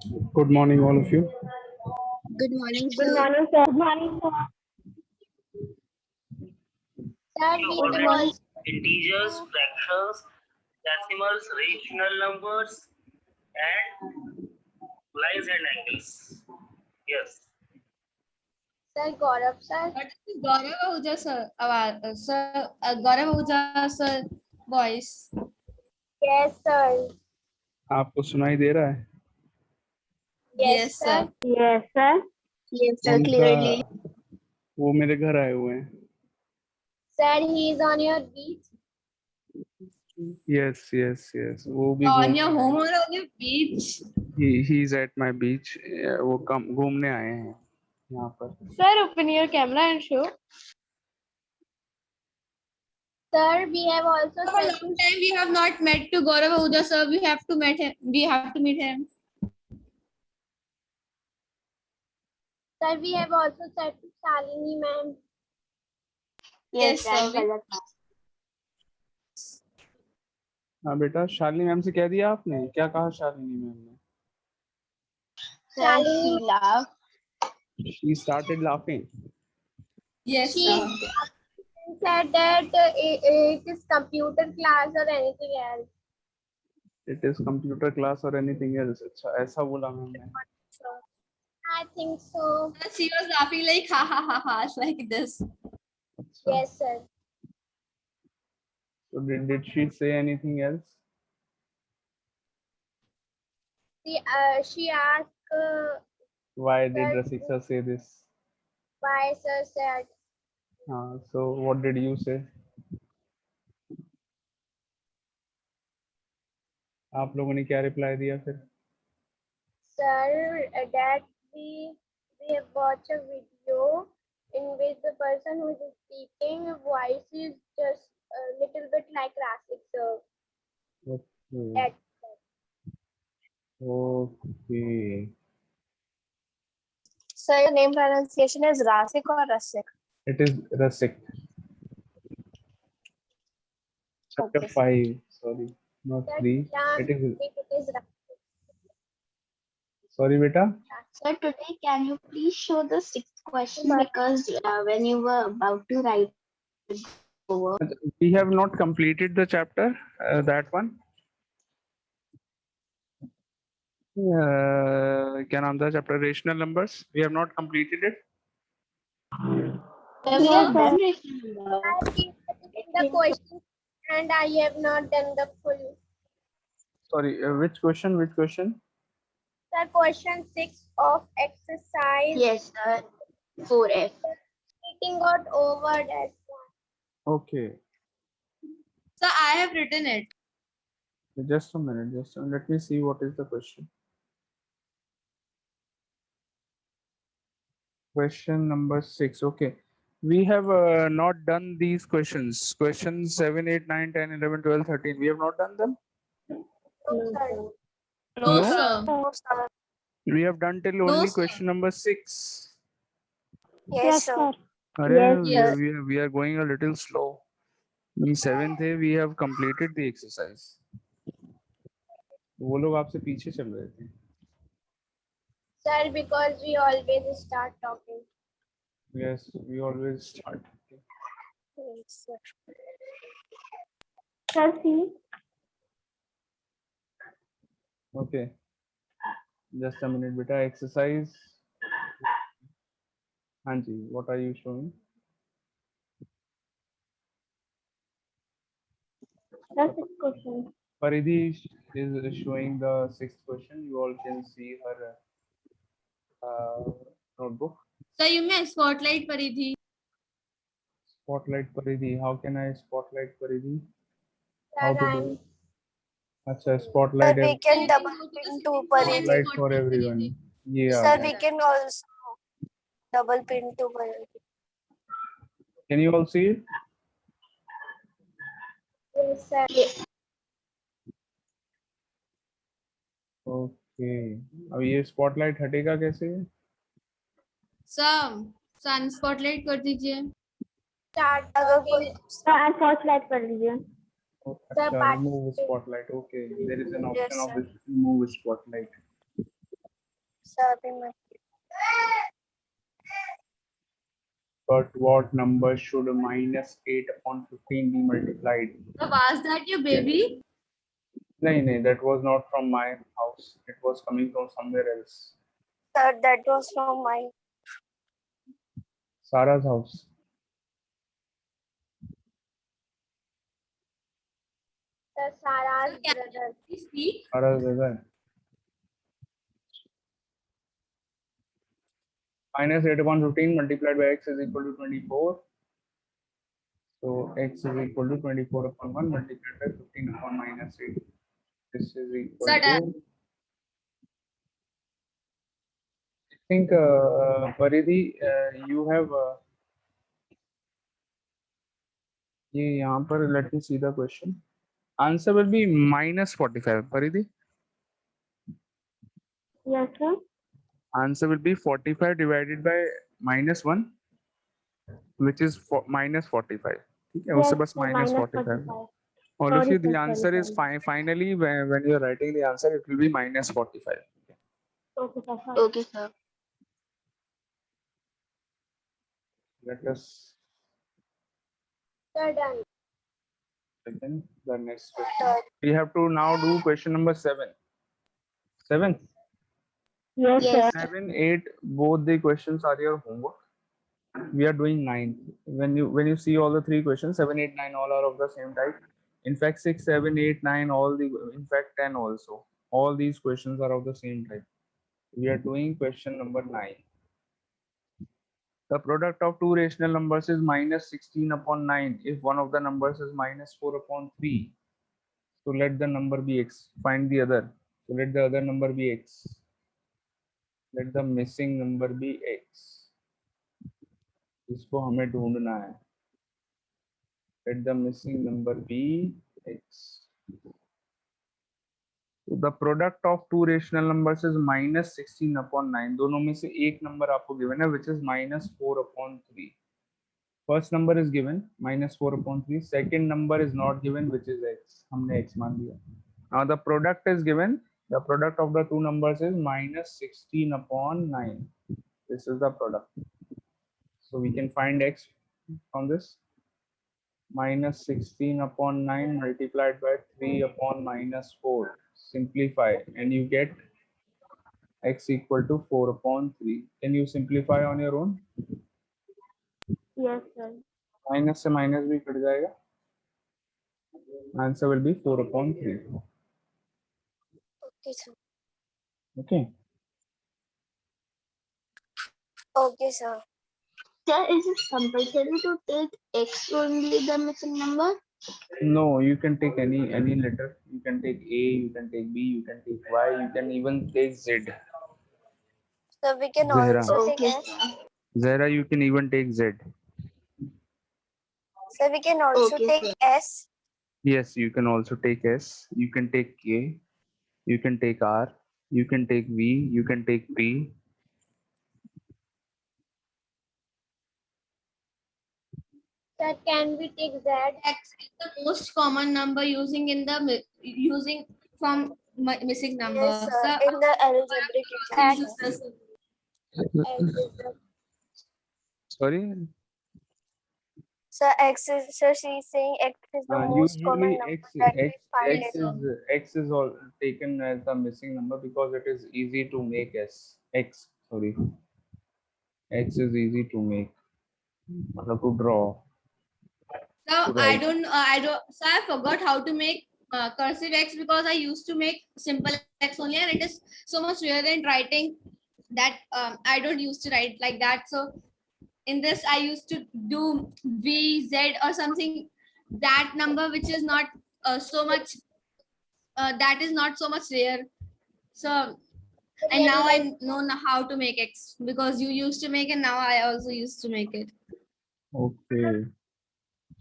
Good morning, all of you. Good morning, Good sir. morning, sir. Good morning, sir. Sir, we have also integers, fractions, decimals, rational numbers, and lines and angles. Yes. Sir Gaurav sir. Gaurav Ahuja sir, Gaurav Ahuja sir voice. Yes, sir. आपको सुनाई दे रहा है? Yes, sir. Yes, sir. Yes, sir. उनका Clearly. वो मेरे घर आए हुए हैं. Sir, he is on your beach. Yes. वो भी On your home or on your beach? he is at my beach. वो कम घूमने आए हैं यहाँ पर. Sir, open your camera and show. Sir, we have also For a said long to time we have not met to Gaurav Ahuja sir. We have to meet him. sir, we have also said to Shalini ma'am. Yes, sir. हाँ बेटा, Shalini ma'am से कह दिया आपने? क्या कहा Shalini ma'am ने? Shalini She started laughing. Yes, she sir. said that it is computer class or anything else. It is computer class or anything else. अच्छा, ऐसा बोला मैम ने. I think so. She was laughing like ha ha ha ha like this. अच्छा. Yes, sir. So did she say anything else? She asked Why did Sir. Rasika say this? why sir said. So what did you say? आप लोगों ने क्या reply दिया फिर? Sir, that we have watched a video in which the person who is speaking voice is just a little bit like Rasik sir. Okay. That Okay. Sir, your name pronunciation is Rasik or Rasik? It is Rasik. Chapter Okay. 5. Sorry, not 3. It is. it is Rasik. Sorry, beta. Sir, today can you please show the sixth question because when you were about to write over. We have not completed the chapter. That one. क्या नाम था chapter rational numbers? We have not completed it. We have done rational numbers. I have the question and I have not done the full. Sorry, which question? Which question? Sir, question 6 of exercise. Yes, sir. 4F. Meeting got over that one. Okay. So I have written it. Just a minute. Let me see what is the question. Question number 6. Okay. We have not done these questions. Questions 7, 8, 9, 10, 11, 12, 13. We have not done them. No, sir. No, No? sir. No, sir. We have done till No, only sir. question number 6. Yes, sir. Arey, Yes. we are going a little slow. In 7th day, we have completed the exercise. वो लोग आपसे पीछे चल रहे थे. Sir, because we always start talking. Yes, we always start. Yes, sir. Sir, see. Okay. Just a minute, beta. Exercise. Hanji, what are you showing? That's the question. Paridhi is showing the 6th question. You all can see her notebook. So you may spotlight Paridhi. Spotlight Paridhi. How can I spotlight Paridhi? Sir, How to do? Acha, spotlight. We can double pin to Spotlight Paridhi. for everyone. Yeah. Sir, we can also double pin to Paridhi. Can you all see it? yes, sir. Okay. अब ये spotlight हटेगा कैसे? सन spotlight कर दीजिए. Start अगर talking. कोई spotlight कर लीजिए. अच्छा, remove spotlight. Okay. There is an option Yes, of sir. remove spotlight. Sir, अभी मैं But what number should minus 8 upon 15 be multiplied? So was that your baby? No, that was not from my house. It was coming from somewhere else. sir, that was from my Sarah's house. The Sarah's Sir, can brother. you speak? Sarah's brother. Minus 8 upon 15 multiplied by x is equal to 24. So x is equal to 24 upon 1 multiplied by 15 upon minus 8. This is equal Sir, to, I think, Paridhi, you have, ये यहाँ पर, let me see the question. Answer will be minus 45. Paridhi? Yes, sir. Answer will be 45 divided by minus 1, which is minus 45. ठीक है, उससे बस minus 45. All of you, the answer is finally when you're writing the answer, it will be minus 45. Okay, sir. Let us Sir, done. begin the next question. We have to now do question number 7. 7? Yes, sir. 7, 8, both the questions are your homework. We are doing 9. When you see all the 3 questions, 7, 8, 9, all are of the same type. In fact, 6, 7, 8, 9, in fact 10 also. All these questions are of the same type. We are doing question number 9. The product of two rational numbers is minus 16 upon 9 if one of the numbers is minus 4 upon 3. So let the number be x. Find the other. So let the other number be x. Let the missing number be x. इसको हमें ढूंढना है. Let the missing number be x. So the product of two rational numbers is minus 16 upon 9. दोनों में से एक number आपको given है, which is minus 4 upon 3. First number is given minus 4 upon 3. Second number is not given, which is x. हमने x मान दिया. Now the product is given. The product of the two numbers is minus 16 upon 9. This is the product. So we can find x from this. Minus 16 upon 9 multiplied by 3 upon minus 4. Simplify and you get x equal to 4 upon 3. Can you simplify on your own? Yes, sir. Minus से minus भी cut जाएगा. Answer will be 4 upon 3. okay, sir. Okay. Okay, sir. Sir, is it compulsory to take x only the missing number? No, you can take any letter. You can take A, you can take B, you can take Y, you can even take Z. So we can Zehra. also take Okay, S. sir. Zehra, you can even take Z. So we can also Okay, take sir. S. Yes, you can also take S. You can take K. You can take R. You can take V. You can take P. Sir, can we take Z? X is the most common number using from missing number. Yes, sir. Sir, In the algebraic please equation. use this. X is the Sorry. So X is, so she's saying X is the most common Usually number that we find X in. is X is all taken as the missing number because it is easy to make X. Sorry. X is easy to make. मतलब to draw. So Right. So I forgot how to make cursive X because I used to make simple X only, and it is so much rare in writing that I don't used to write like that. So in this, I used to do V, Z or something, that number which is not so much, that is not so much rare. So, and now I know how to make X because you used to make it, now I also used to make it. Okay.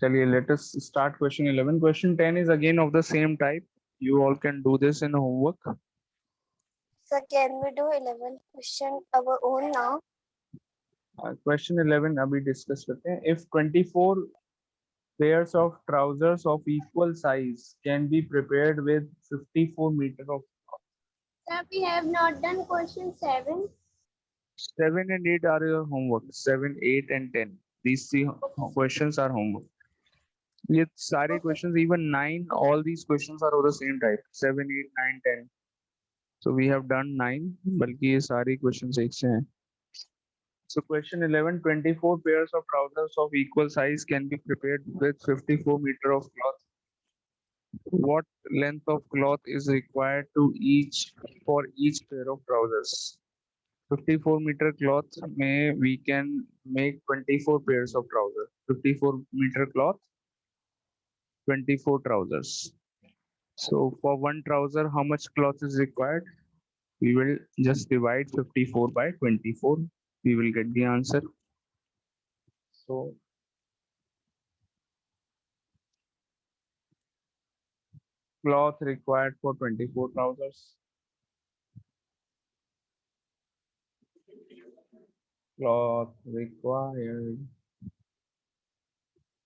चलिए, let us start question 11. Question 10 is again of the same type. You all can do this in homework. So can we do 11 question our own now? Question 11 अभी discuss करते हैं. If 24 pairs of trousers of equal size can be prepared with 54 meter of Sir, we have not done question 7. 7 and 8 are your homework. 7, 8 and 10. These three questions are homework. ये सारे questions, even 9, all these questions are of the same type. 7, 8, 9, 10. So we have done 9, बल्कि ये सारे questions एक से हैं. So question 11, 24 pairs of trousers of equal size can be prepared with 54 meter of cloth. What length of cloth is required to for each pair of trousers? 54 meter cloth में we can make 24 pairs of trousers. 54 meter cloth, 24 trousers. So for one trouser, how much cloth is required? We will just divide 54 by 24. We will get the answer. So cloth required for 24 trousers. Cloth required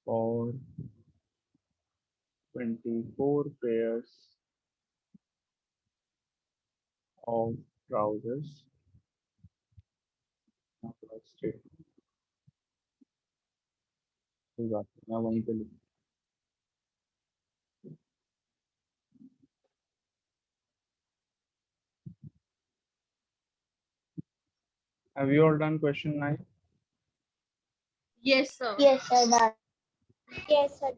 for 24 pairs of trousers. कोई बात नहीं, मैं वहीं पे लिख. Have you all done question 9? Yes, sir. Yes, sir. Done. Yes, sir.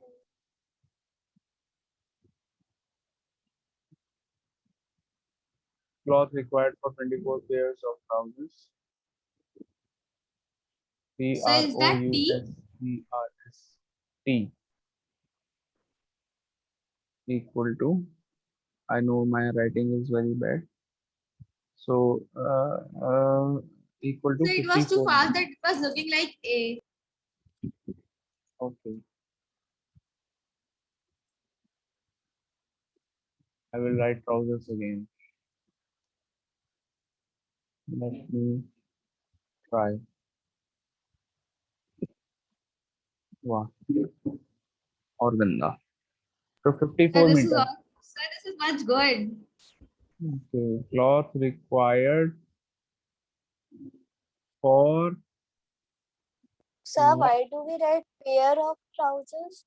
Cloth required for 24 pairs of trousers. So is that T? T equal to, I know my writing is very bad. So equal to So it was too 54. fast that it was looking like A. Okay. I will write trousers again. Let me try. Wow. Or ganda. So 54 Sir, this is meter. all, sir, this is much good. Okay. Cloth required for Sir, why do we write pair of trousers?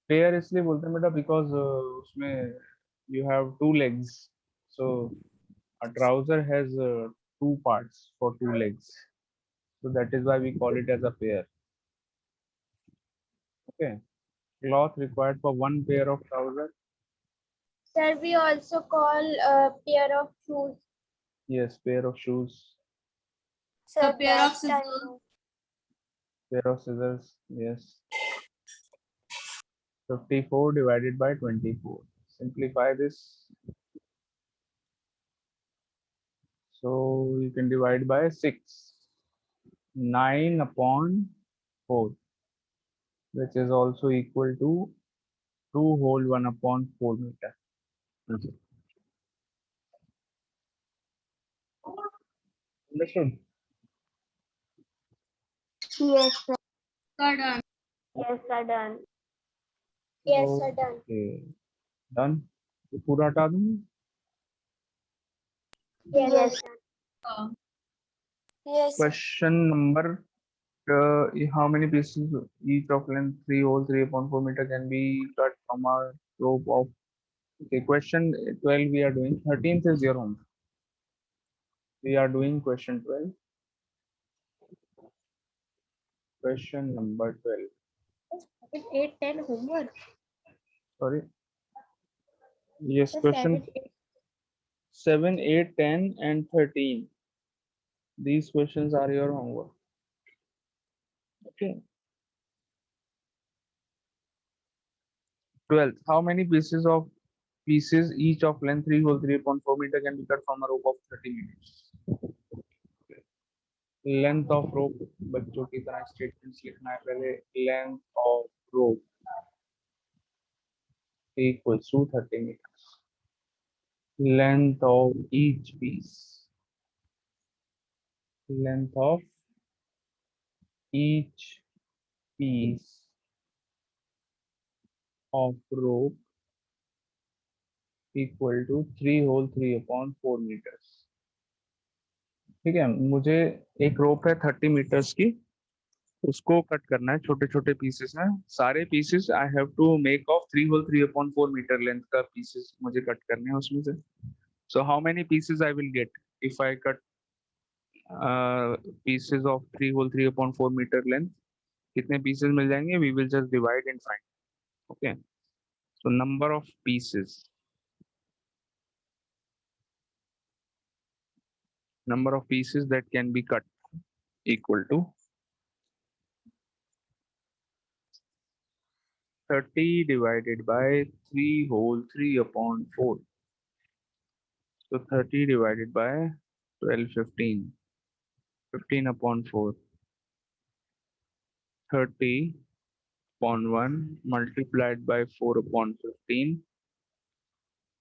pair इसलिए बोलते हैं बेटा because उसमें you have 2 legs. So a trouser has 2 parts for 2 legs. So that is why we call it as a pair. Okay. Cloth required for one pair of trousers. Sir, we also call a pair of shoes. Yes, pair of shoes, Sir, A pair of that I scissors. know. pair of scissors. Yes. 54 divided by 24. Simplify this. So you can divide by 6. 9 upon 4, which is also equal to 2 whole 1 upon 4 meter. Okay. Understood? Yes, sir. Sir, done. Yes, sir. Done. Yes, sir, done. Okay. Done. ये पूरा हटा दूँ? Yes, Yes. sir. Yes, sir. Question number, how many pieces each of length 3 whole 3 upon 4 meter can be cut from a rope of. Okay, question 12 we are doing. 13th is your homework. We are doing question 12. Question number 12. 8, 10 homework. Sorry. Yes, Sir, question 7, 8, 10 and 13. These questions are your homework. Okay. 12th. How many pieces each of length 3 whole 3 upon 4 meter can be cut from a rope of 30 meters? Length of rope, बच्चों की तरह statements लिखना है पहले. Length of rope equals to 30 meters. Length of each piece. Length of each piece of rope equal to 3 whole 3/4 metres. ठीक है, मुझे एक रोप है 30 मीटर्स की, उसको कट करना है छोटे छोटे पीसेस में। सारे pieces I have to make of 3 whole 3/4 metre length का पीसेस मुझे कट करने हैं उसमें से। So how many pieces I will get if I cut pieces of 3 whole 3/4 metre length? कितने पीसेस मिल जाएंगे? We will just divide and find. Okay, so number of pieces, number of pieces that can be cut equal to 30 divided by 3 whole 3/4. So 30 divided by 12, 15, 15/4, 30/1 multiplied by 4/15,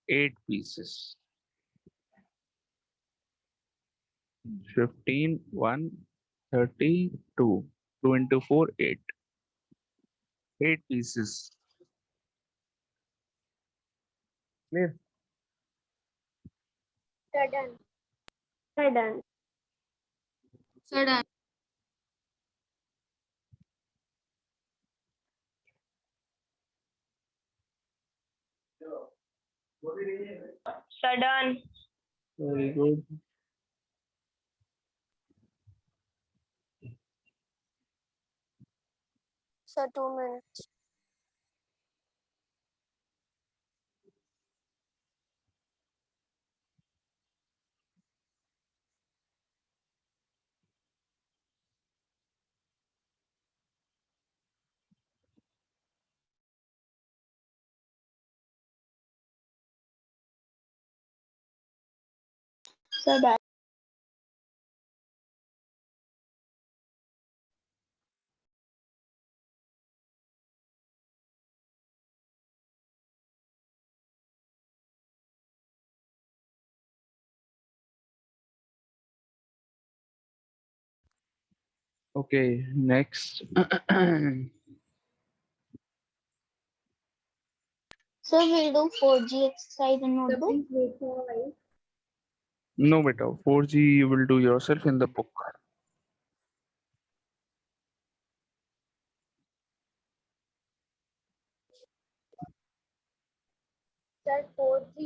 8 pieces. 15, 1, 32, 2 into 4, 8. 8 pieces. Clear? Sudden. So done. Sudden. Very good. So 2 minutes. So that Okay, next. so we'll do 4G exercise in So notebook. please wait for a while. No, beta. 4G you will do yourself in the book. Sir, 4G.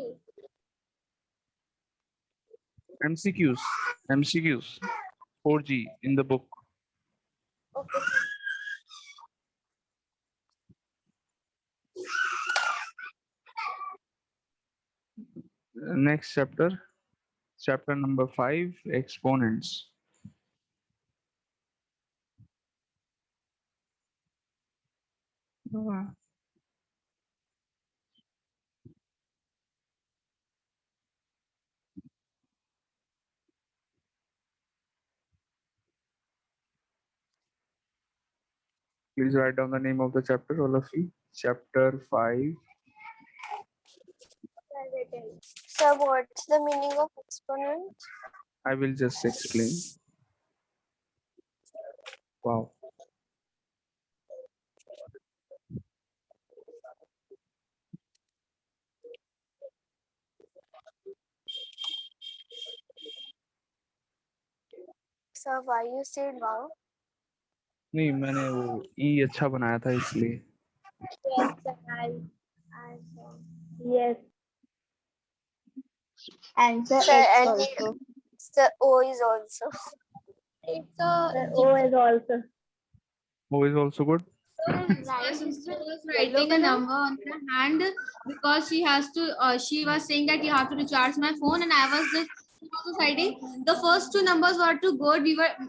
MCQs. MCQs. 4G in the book. Okay. Next chapter. Chapter number 5, exponents. Please write down the name of the chapter, all of you. Chapter 5. Sir, written. So what's the meaning of exponent? I will just explain. Wow. So why you said wow? नहीं, मैंने वो ई अच्छा बनाया था इसलिए. Yes, sir. I saw. Yes. Answer Sir, X and also. the O is also. It's a O is also. O is also good. My sister was writing a number on her hand because she has to. She was saying that you have to recharge my phone, and I was just society. The first two numbers were too good.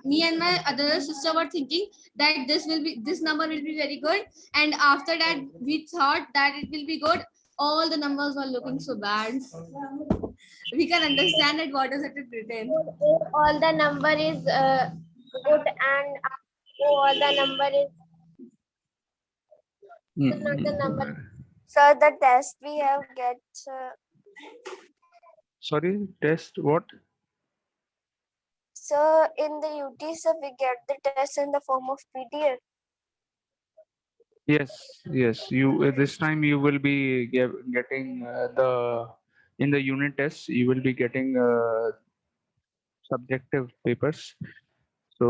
Me and my other sister were thinking that this number will be very good, and after that we thought that it will be good. All the numbers were looking so bad. We can understand that what is it written. all the number is good and all the number is not the number. So the test we have get Sorry, test what? so in the UT so we get the test in the form of PDF. Yes, yes. You this time you will be getting the in the unit tests you will be getting subjective papers. So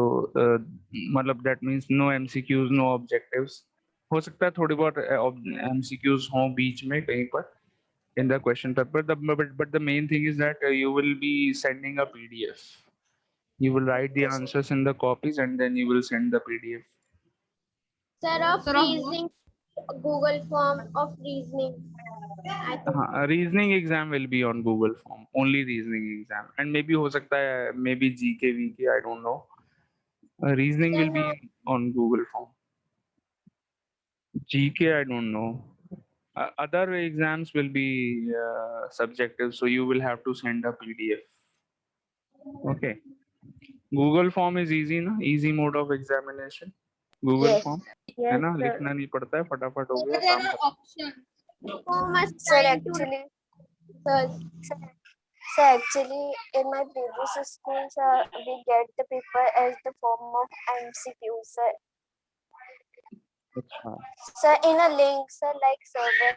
मतलब that means no MCQs, no objectives. हो सकता है थोड़ी बहुत MCQs हों बीच में कहीं पर in the question paper. But the main thing is that you will be sending a PDF. You will write the answers in the copies and then you will send the PDF. Sir, of Sir, of what? reasoning, Google form of reasoning. I think Reasoning exam will be on Google form. Only reasoning exam. And maybe हो सकता है maybe GK, VK, I don't know. Reasoning will be on Google form. GK, I don't know. Other exams will be subjective, so you will have to send a PDF. Okay. Google form is easy, na? Easy mode of examination. Google Yes. form. है ना, लिखना नहीं पड़ता है, फटाफट हो So गया there काम are खत्म. options. how much Sir, time to actually, research? sir, actually, in my previous school, sir, we get the paper as the form of MCQ, sir. अच्छा. Sir, in a link, sir, like server.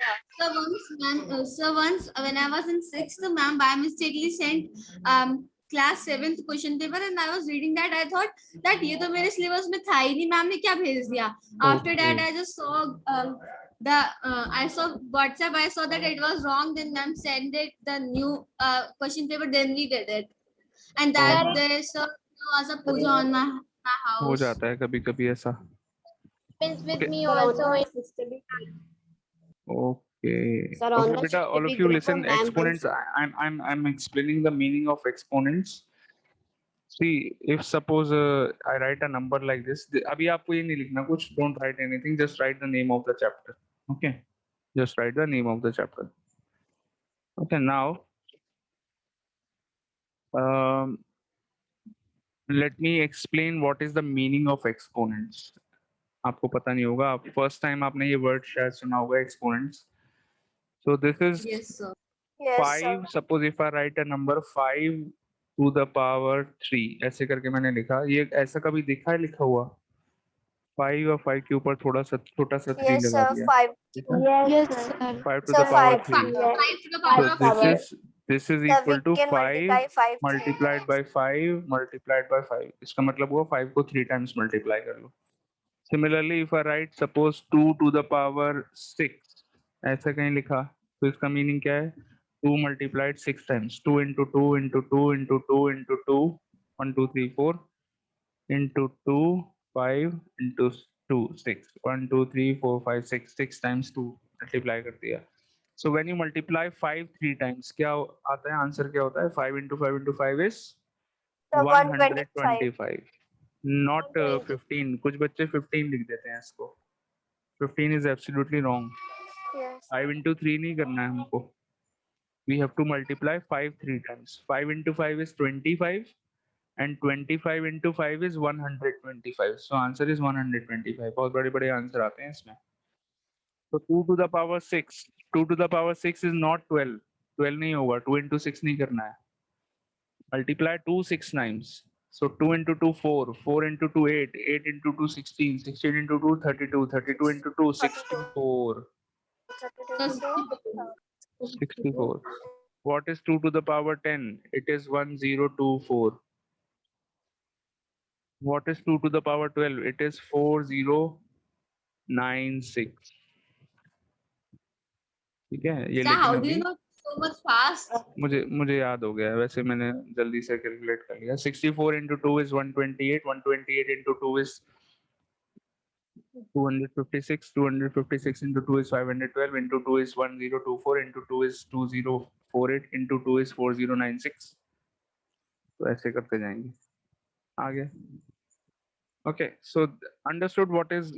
So once when I was in 6th, ma'am by mistakenly sent class 7th question paper and I was reading that. I thought that ये तो मेरे syllabus में था ही नहीं, ma'am ने क्या भेज दिया. After that I just saw I saw WhatsApp. I saw that it was wrong. Then ma'am sent it the new question paper. Then we did it, and that there was a puja on my हो house. जाता है कभी कभी ऐसा. Happens with Okay. me Sir, on also. the Okay. Sir, on Okay, the beta, all of CTP you group, listen. ma'am Exponents. I'm explaining the meaning of exponents. See, if suppose I write a number like this. अभी आपको ये नहीं लिखना कुछ. Don't write anything. Just write the name of the chapter. Okay. Just write the name of the chapter. Okay. Now, let me explain what is the meaning of exponents. आपको पता नहीं होगा. आप first time आपने ये word शायद सुना होगा exponents. So this is Yes, sir. Yes, sir. 5. Suppose if I write a number 5 to the power 3, ऐसे करके मैंने लिखा. ये ऐसा कभी दिखा है लिखा हुआ? 5 और 5 के ऊपर थोड़ा सा छोटा सा 3 Yes, लगा sir. दिया. 5. ठीक है? Yes, sir. 5 to Sir, the power 5. 3. 5 to the So power of power. this is Sir, equal we to can 5 multiply 5. multiplied by 5 multiplied by 5. इसका मतलब हुआ 5 को 3 times multiply कर लो. Similarly, if I write suppose 2 to the power 6, ऐसा कहीं लिखा, तो इसका मीनिंग क्या है? 2 multiplied 6 times. 2 into 2 into 2 into 2 into 2, 1 2 3 4 into 2 5 into 2 6. 1 2 3 4 5 6 6 times 2 multiply कर दिया. So when you multiply 5 3 times, क्या आता है? आंसर क्या होता है? 5 into 5 is So 125. 125. Not 15. कुछ बच्चे 15 लिख देते हैं इसको. 15 is absolutely wrong. Yes. 5 into 3 नहीं करना है हमको. We have to multiply 5 3 times. 5 into 5 is 25 and 25 into 5 is 125. So answer is 125. बहुत बड़े बड़े आंसर आते हैं इसमें. So 2 to the power 6. 2 to the power 6 is not 12. 12 नहीं होगा. 2 into 6 नहीं करना है. Multiply 2 6 times. So 2 into 2 4. 4 into 2 8. 8 into 2 16. 16 into 2 32. 32 into 2 64. 64. What is 2 to the power 10? It is 1024. What is 2 to the power 12? It is 4096. ठीक है ये. Sir, लेकिन how do you अभी know so much fast? मुझे याद हो गया है. वैसे मैंने जल्दी से कैलकुलेट कर लिया. 64 into 2 is 128. 128 into 2 is 256. 256 into 2 is 512. Into 2 is 1024. Into 2 is 2048. Into 2 is 4096. तो ऐसे करते जाएंगे आगे. Okay, so understood what is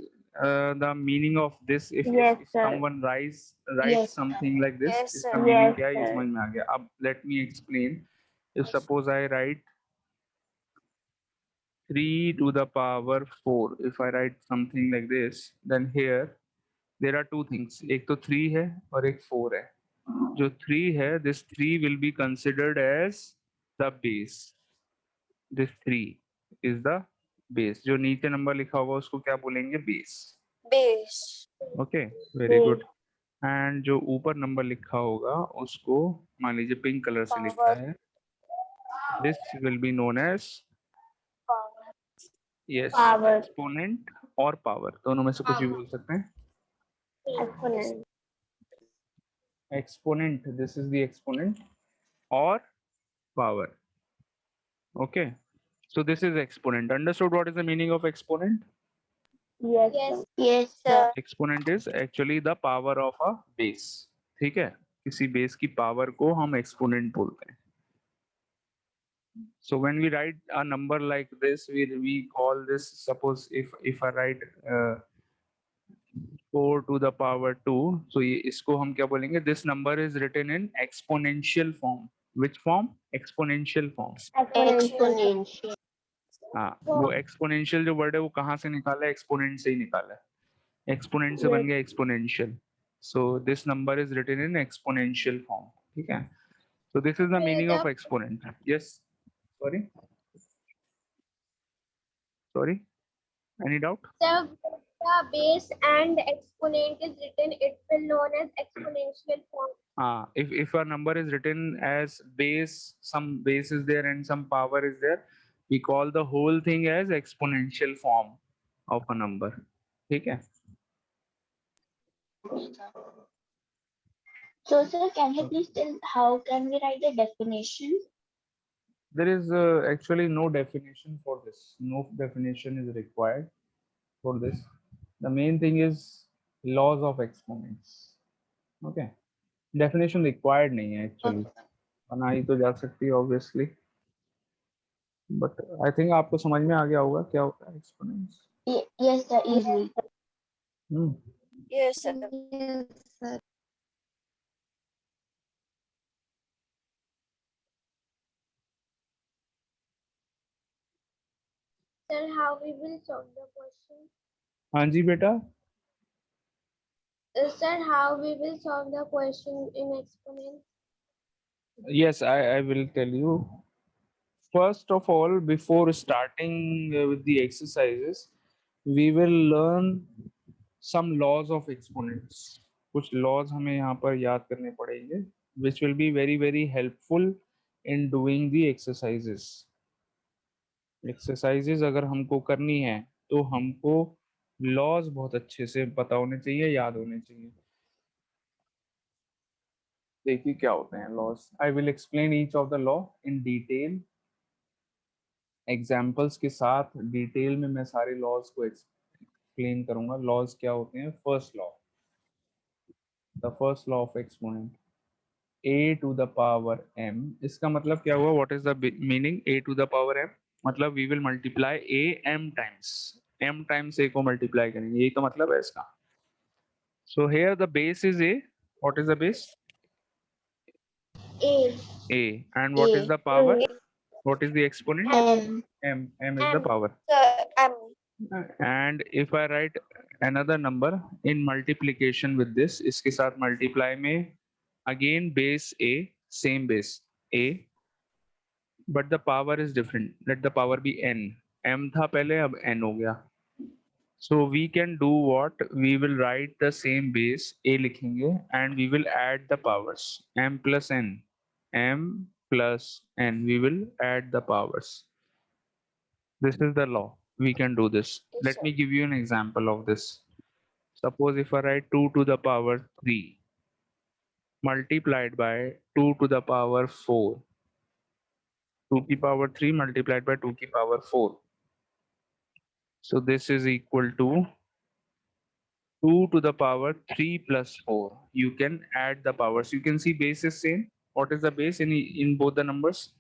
the meaning of this? If someone writes Yes, something like this, Yes, इसका sir. meaning क्या है? ये समझ में आ गया. अब let me explain. If suppose I write 3 to the power 4, if I write something like this, then here there are two things. एक तो 3 है और एक 4 है. जो 3 है, this 3 will be considered as the base. This 3 is the base. जो नीचे नंबर लिखा होगा उसको क्या बोलेंगे? Base. Base. Okay, very good. And जो ऊपर नंबर लिखा होगा उसको मान लीजिए पिंक कलर से लिखा है, this will be known as yes Power. Exponent और पावर, दोनों में से कुछ भी बोल सकते हैं. Exponent. Exponent, this is the exponent or power. Okay, so this is exponent. Understood what is the meaning of exponent? Yes. Yes. Yes, sir. Exponent is actually the power of a base. ठीक है, किसी base की power को हम exponent बोलते हैं. So when we write a number like this, we call this, suppose if I write 4 to the power 2, so ये इसको हम क्या बोलेंगे? This number is written in exponential form. Which form? Exponential form. Exponential. हाँ, वो exponential जो word है वो कहाँ से निकाला है? एक्सपोनेंट से ही निकाला है. एक्सपोनेंट से बन गया exponential. So this number is written in exponential form. ठीक है, so this is the meaning of exponent. Yes, sorry sorry, any doubt? The base and exponent is written, it will known as exponential form. If a number is written as base, some base is there and some power is there, we call the whole thing as exponential form of a number. ठीक है. So, sir, can you please tell how can we write the definition? There is actually no definition for this. No definition is required for this. The main thing is laws of exponents. Okay, definition required नहीं है actually. बनाई तो जा सकती है obviously, but I think आपको समझ में आ गया होगा क्या होता है exponents. Yes, sir, easily. Yes, sir. Yes, sir. Sir, how we will solve the question? हाँ जी बेटा. Sir, how we will solve the question in exponent? Yes, I will tell you. First of all, before starting with the exercises, we will learn some laws of exponents. कुछ laws हमें यहाँ पर याद करने पड़ेंगे, which will be very helpful in doing the exercises. Exercises अगर हमको करनी है तो हमको laws बहुत अच्छे से पता होने चाहिए, याद होने चाहिए. देखिए क्या होते हैं laws. I will explain each of the law in detail. Examples के साथ डिटेल में मैं सारे लॉज को एक्सप्लेन करूंगा. लॉज क्या होते हैं? First law, the first law of exponent, a to the power m. इसका मतलब क्या हुआ? What is the meaning a to the power m? मतलब we will multiply a m times a को मल्टीप्लाई करेंगे, यही तो मतलब है इसका. So here the base is a. What is the base? A. And what is the power? What is the exponent? M. M is the power. M. And if I write another number in multiplication with this, इसके साथ multiply में again base a, same base a, but the power is different. Let the power be n. m था पहले, अब n हो गया. So we can do what? We will write the same base a लिखेंगे and we will add the powers m plus n. m plus n. We will add the powers. This is the law. We can do this. Yes, Let sir. me give you an example of this. Suppose if I write 2 to the power 3 multiplied by 2 to the power 4. 2 to the power 3 multiplied by 2 to the power 4. So this is equal to 2 to the power 3 plus 4. You can add the powers. You can see base is same. What is the base in both the numbers?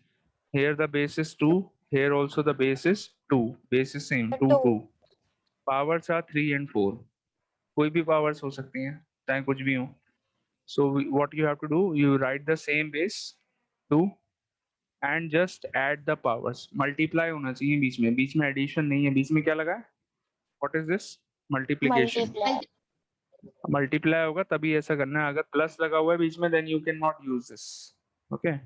Here the base is 2. Here also the base is 2. Base is same. 2, 2. Powers are 3 and 4. कोई भी powers हो सकती हैं, चाहे कुछ भी हो. So what you have to do, you write the same base 2 and just add the powers. Multiply होना चाहिए बीच में addition नहीं है. बीच में क्या लगा है? What is this? Multiplication. Multiply. Multiply होगा तभी ऐसा करना है. अगर plus लगा हुआ है बीच में, then you cannot use this. Okay.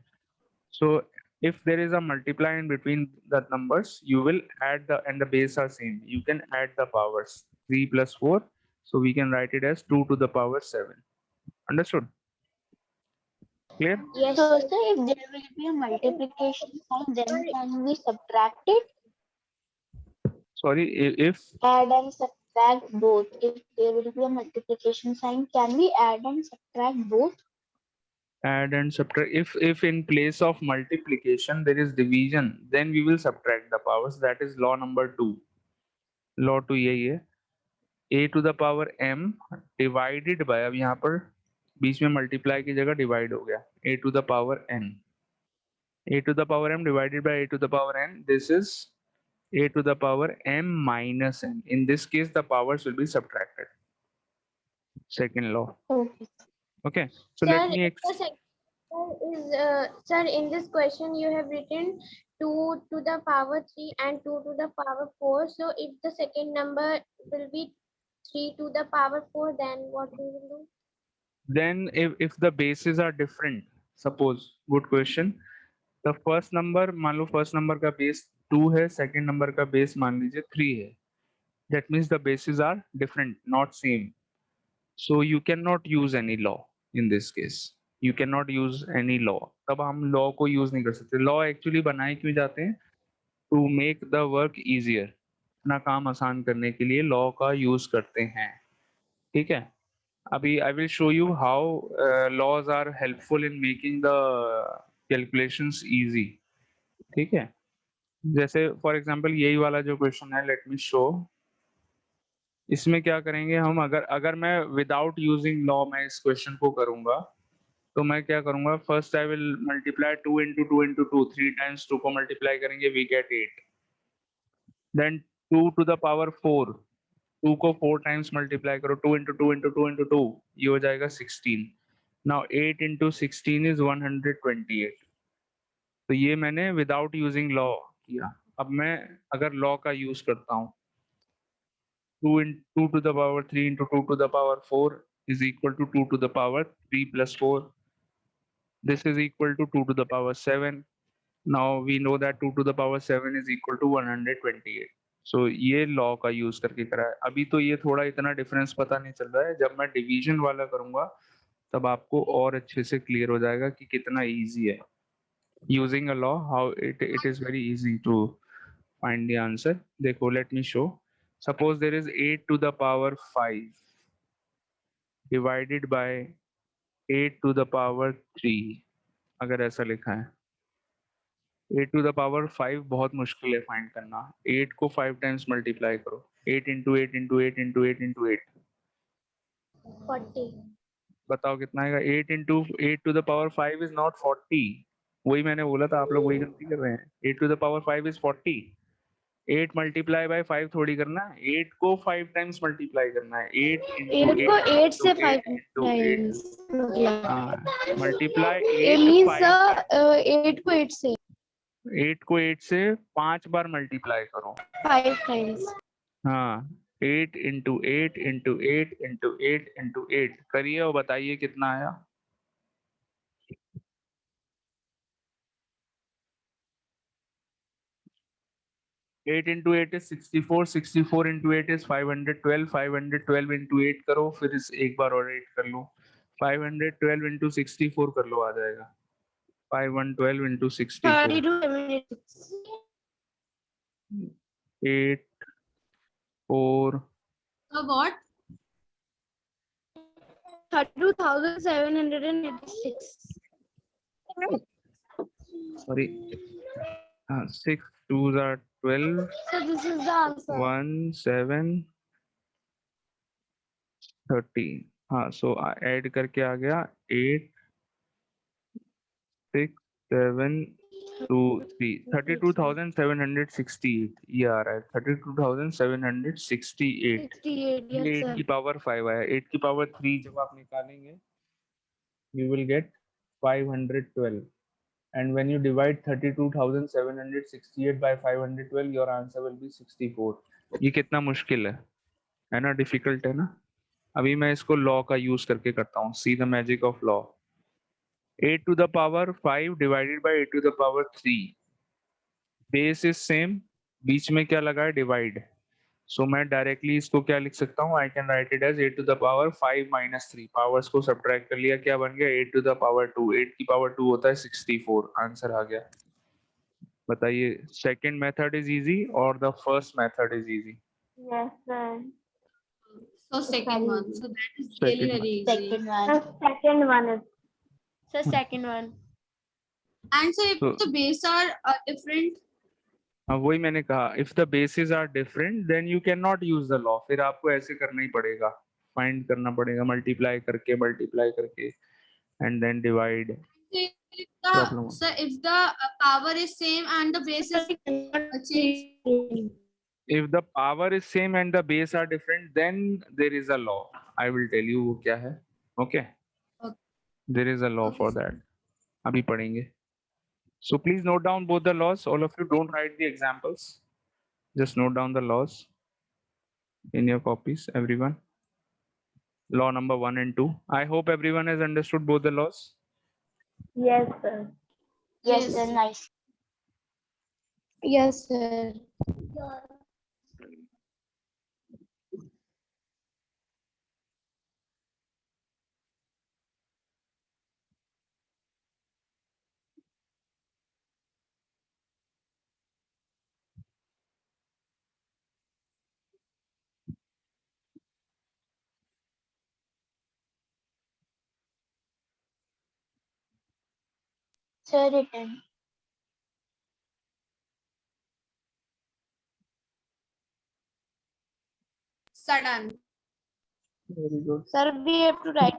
So if there is a multiply in between the numbers, you will add and the base are same. You can add the powers 3 plus 4. So we can write it as 2 to the power 7. Understood? Clear? Yes, So, sir. sir, if there will be a multiplication sign, then can we subtract it? Sorry, if Add and subtract both. If there will be a multiplication sign, can we add and subtract both? add and subtract, if in place of multiplication there is division, then we will subtract the powers. That is law number 2. law 2 यही है, a to the power m divided by, अब यहाँ पर बीच में multiply की जगह divide हो गया, a to the power n, a to the power m divided by a to the power n. This is a to the power m minus n. In this case the powers will be subtracted. Second law. Okay. Okay, so Sir, let me if the second is sir, in this question you have written 2 to the power 3 and 2 to the power 4. So if the second number will be 3 to the power 4, then what we will do? then if the bases are different, suppose, good question, the first number, मान लो first number का base 2 है, second number का base मान लीजिए 3 है, that means the bases are different, not same. So you cannot use any law in this case. You cannot use any law. तब हम law को use नहीं कर सकते. Law actually बनाए क्यों जाते हैं? To make the work easier. अपना काम आसान करने के लिए law का use करते हैं. ठीक है? अभी I will show you how laws are helpful in making the calculations easy. ठीक है? जैसे फॉर एग्जांपल यही वाला जो क्वेश्चन है, लेट मी शो. इसमें क्या करेंगे हम, अगर मैं विदाउट यूजिंग लॉ मैं इस क्वेश्चन को करूंगा, तो मैं क्या करूंगा, first I will multiply 2 into 2 into 2, 3 times 2 को मल्टीप्लाई करेंगे, we get 8. Then 2 to the power 4, 2 को 4 टाइम्स मल्टीप्लाई करो, 2 into 2 into 2 into 2, ये हो जाएगा 16. Now 8 into 16 is 128. तो ये मैंने विदाउट यूजिंग लॉ किया. अब मैं अगर लॉ का यूज करता हूँ, 2 to the power 3 into 2 to the power 4 is equal to 2 to the power 3 plus 4. This is equal to 2 to the power 7. Now we know that 2 to the power 7 is equal to 128. So ये law का use करके करा है. अभी तो ये थोड़ा इतना डिफरेंस पता नहीं चल रहा है, जब मैं डिवीजन वाला करूंगा तब आपको और अच्छे से क्लियर हो जाएगा कि कितना इजी है. Using a law, how it is very easy to find the answer. देखो, let me show. Suppose there is 8 to the power 5 divided by 8 to the power 3. अगर ऐसा लिखा है, 8 to the power 5 बहुत मुश्किल है फाइंड करना. 8 को 5 टाइम्स मल्टीप्लाई करो, 8 into 8 into 8 into 8 into 8, 40. बताओ कितना आएगा. 8 into 8 to the power 5 is not 40. वही मैंने बोला था, आप लोग वही गलती कर रहे हैं. 8 to the power 5 is 40. 8 multiply by 5 थोड़ी करना है, 8 को 5 टाइम्स मल्टीप्लाई करना है. 8 into 8 को 8 से 5 into 8. टाइम्स हाँ, मल्टीप्लाई it 8 means 5. 8 को 8 से 8 को 8 से 5 बार मल्टीप्लाई करो. 5 टाइम्स. हाँ, 8 into 8 into 8 into 8 into 8 करिए और बताइए कितना आया. Eight into 8 is 64, 64 into 8 is 512, 512 into 8 करो, फिर इस एक बार और 8 कर लो, 512 into 64 कर लो, आ जाएगा 5112 into 64. 8 4 So what? 32,786. sorry 6 2s are 12, So this is the answer. 1 7 30. हाँ, so ऐड करके आ गया 8 6 7 2 3, 32,768. ये आ रहा है 32,768. 68, yes 8 sir. की पावर 5 आया. 8 की पावर 3 जब आप निकालेंगे, you will get 512. And when you divide 32,768 by 512, your answer will be 64. ये कितना मुश्किल है ना, डिफिकल्ट है ना. अभी मैं इसको लॉ का यूज करके करता हूँ. See the magic of law. 8 to the power 5 divided by 8 to the power 3. Base is same, बीच में क्या लगा है, डिवाइड. सो मैं डायरेक्टली इसको क्या लिख सकता हूँ, I can write it as 8 to the power 5 minus 3, powers को सब्ट्रैक्ट कर लिया, क्या बन गया 8 टू द पावर 2, 8 की पावर 2 होता है 64, आंसर आ गया। बताइए सेकंड मेथड इज इजी और the first method is easy? Yes, sir. So second one. So that is really Second very easy. Second The one. second one is. Sir, second one. And so if So- the base are different, हाँ वही मैंने कहा, if the basis are different then you can not use the law, फिर आपको ऐसे करना ही पड़ेगा, find करना पड़ेगा, मल्टीप्लाई करके and then divide. if Problem. if the power is same and the base is changed, If the power is same and the base are different, then there is a law. I will tell you वो क्या है. Okay. Okay. There is a law Okay, for sir. that. अभी पढ़ेंगे. So please note down both the laws. All of you don't write the examples. Just note down the laws in your copies, everyone. Law number 1 and 2. I hope everyone has understood both the laws. Yes, sir. Yes, Yes, sir. sir. Nice. Yes, sir. Sir, written. Sudden. Very good. Sir, we have to write